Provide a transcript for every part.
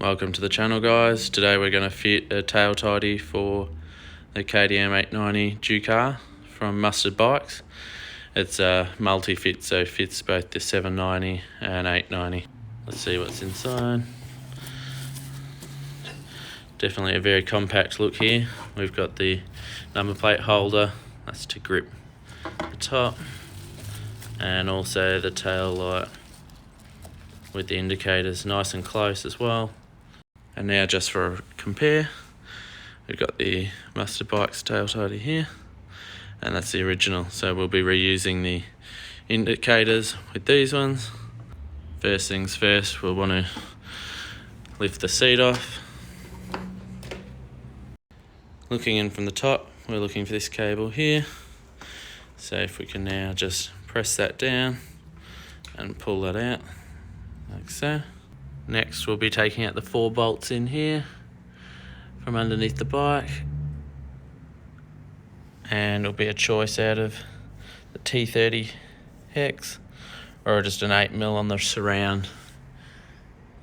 welcome to the channel guys. Today we're going to fit a tail tidy for the KTM 890 Ducar from MustardBikes. It's a multi-fit, so it fits both the 790 and 890. Let's see what's inside. Definitely a very compact look here. We've got the number plate holder, that's to grip the top, and also the tail light with the indicators nice and close as well. And now just for a compare, we've got the MustardBikes tail tidy here, and that's the original. So we'll be reusing the indicators with these ones. First things first, we'll want to lift the seat off. Looking in from the top, we're looking for this cable here. So if we can now just press that down and pull that out, like so. Next we'll be taking out the 4 bolts in here from underneath the bike, and it'll be a choice out of the T30 hex or just an 8mm on the surround.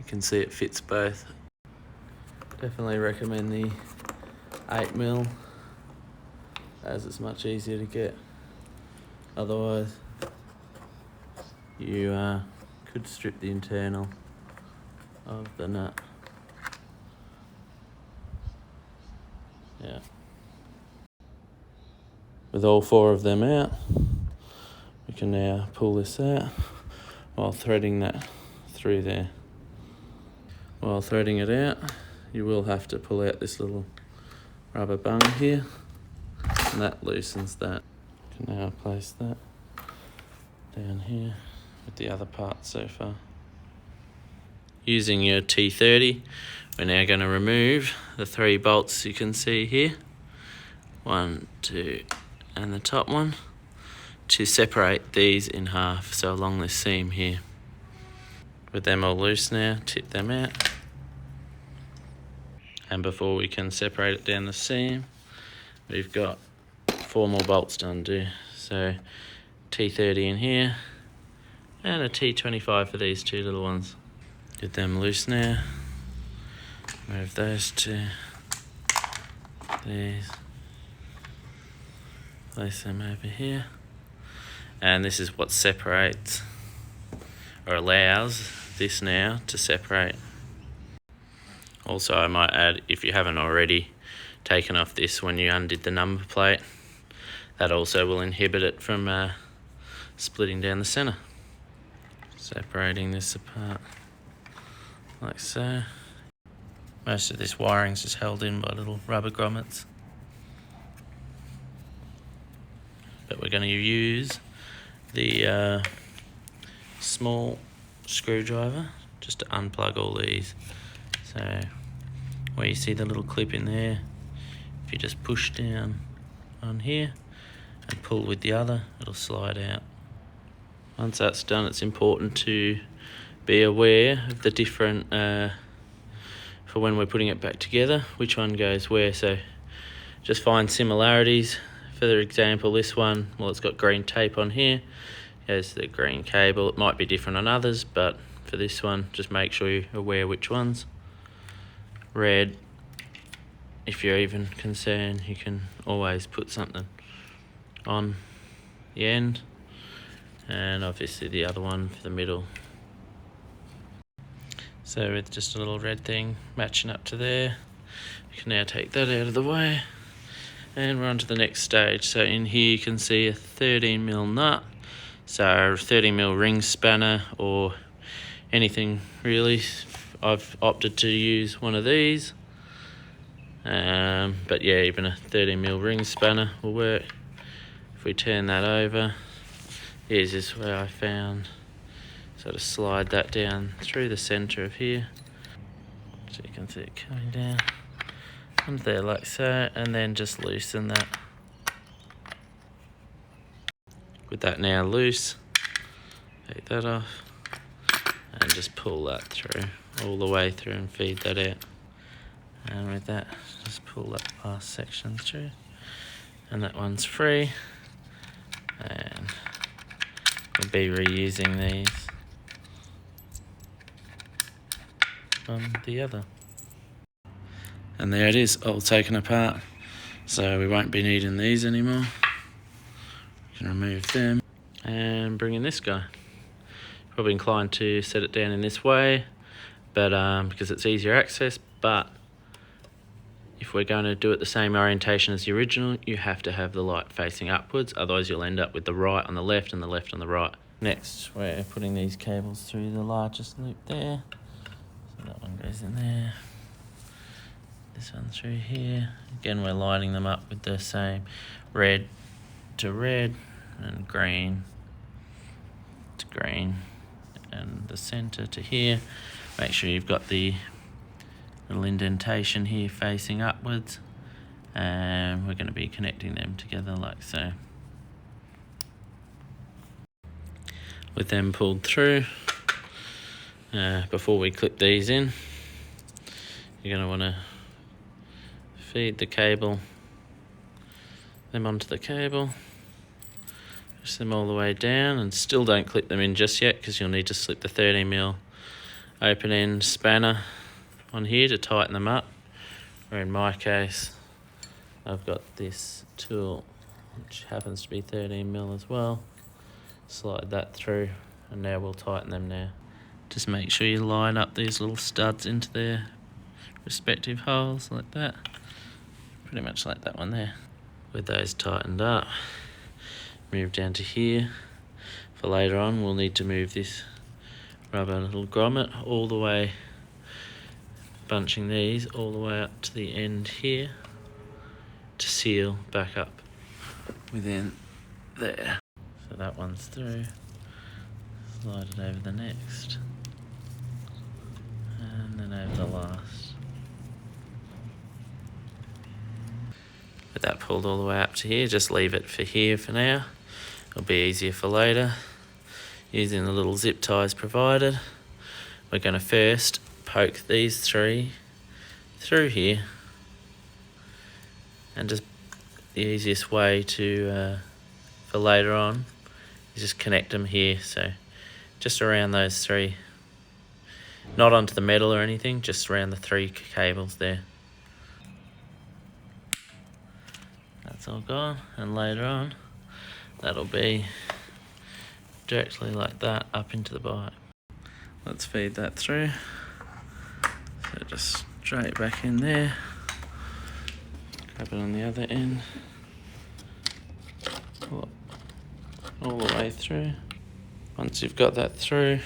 You can see it fits both. Definitely recommend the 8mm as it's much easier to get. Otherwise you could strip the internal of the nut. Yeah. With all 4 of them out, we can now pull this out while threading that through there. While threading it out, you will have to pull out this little rubber bung here, and that loosens that. You can now place that down here with the other part so far. Using your T30, we're now going to remove the 3 bolts you can see here. 1, 2, and the top one, to separate these in half, so along this seam here. With them all loose now, tip them out. And before we can separate it down the seam, we've got 4 more bolts to undo. So T30 in here, and a T25 for these 2 little ones. Get them loose now. Move those 2. These. Place them over here. And this is what separates, or allows this now to separate. Also, I might add, if you haven't already taken off this when you undid the number plate, that also will inhibit it from splitting down the centre. Separating this apart like so. Most of this wiring is just held in by little rubber grommets, but we're going to use the small screwdriver just to unplug all these. So where you see the little clip in there, if you just push down on here and pull with the other, it'll slide out. Once that's done, it's important to be aware of the different, for when we're putting it back together, which one goes where. So just find similarities. For example, this one, well, it's got green tape on here. Here's the green cable. It might be different on others, but for this one, just make sure you're aware which ones. Red, if you're even concerned, you can always put something on the end, and obviously the other one for the middle. So with just a little red thing matching up to there, you can now take that out of the way, and we're on to the next stage. So in here you can see a 13mm nut, so a 13mm ring spanner or anything really. I've opted to use one of these, but yeah, even a 13mm ring spanner will work. If we turn that over, here's just where I found. So to slide that down through the centre of here, so you can see it coming down and there like so, and then just loosen that. With that now loose, take that off and just pull that through, all the way through, and feed that out. And with that, just pull that last section through, and that one's free. And we'll be reusing these. on the other. And there it is, all taken apart. So we won't be needing these anymore. We can remove them and bring in this guy. Probably inclined to set it down in this way, but because it's easier access, but if we're going to do it the same orientation as the original, you have to have the light facing upwards, otherwise you'll end up with the right on the left and the left on the right. Next, we're putting these cables through the largest loop there. So that one goes in there. This one through here. Again, we're lining them up with the same red to red and green to green, and the center to here. Make sure you've got the little indentation here facing upwards, and we're going to be connecting them together like so. With them pulled through, before we clip these in, you're going to want to feed the cable, them onto the cable, push them all the way down, and still don't clip them in just yet because you'll need to slip the 13mm open end spanner on here to tighten them up, or in my case I've got this tool which happens to be 13mm as well. Slide that through and now we'll tighten them now. Just make sure you line up these little studs into their respective holes like that, pretty much like that one there. With those tightened up, move down to here. For later on we'll need to move this rubber little grommet all the way, bunching these all the way up to the end here to seal back up within there. So that one's through, slide it over the next, and then over the last. With that pulled all the way up to here, just leave it for here for now. It'll be easier for later. Using the little zip ties provided, we're going to first poke these three through here, and just the easiest way to for later on is just connect them here, so just around those three, not onto the metal or anything, just around the three cables there. That's all gone, and later on that'll be directly like that up into the bike. Let's feed that through, so just straight back in there, grab it on the other end, pull it all the way through. Once you've got that through,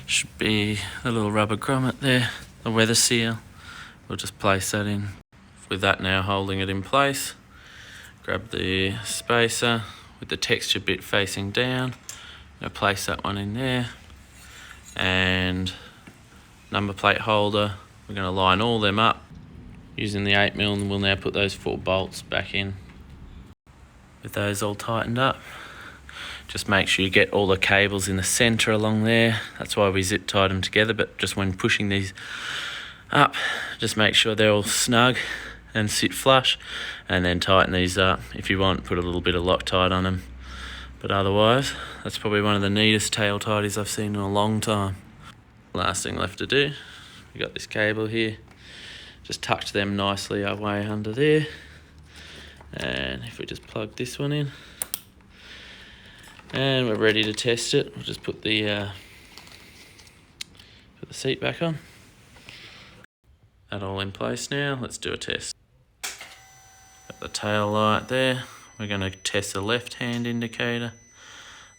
should be a little rubber grommet there, the weather seal. We'll just place that in. With that now holding it in place, grab the spacer with the texture bit facing down. Now place that one in there, and number plate holder, we're going to line all them up using the 8mm, and we'll now put those 4 bolts back in. With those all tightened up, just make sure you get all the cables in the centre along there. That's why we zip tied them together, but just when pushing these up, just make sure they're all snug and sit flush, and then tighten these up. If you want, put a little bit of Loctite on them. But otherwise, that's probably one of the neatest tail tidies I've seen in a long time. Last thing left to do, we got this cable here. Just tucked them nicely away under there. And if we just plug this one in, and we're ready to test it, we'll just put the seat back on. That all in place now, let's do a test. Got the tail light there. We're going to test the left hand indicator,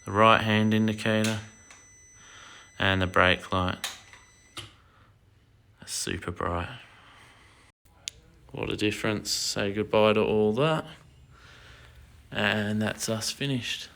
the right hand indicator, and the brake light. That's super bright. What a difference. Say goodbye to all that. And that's us finished.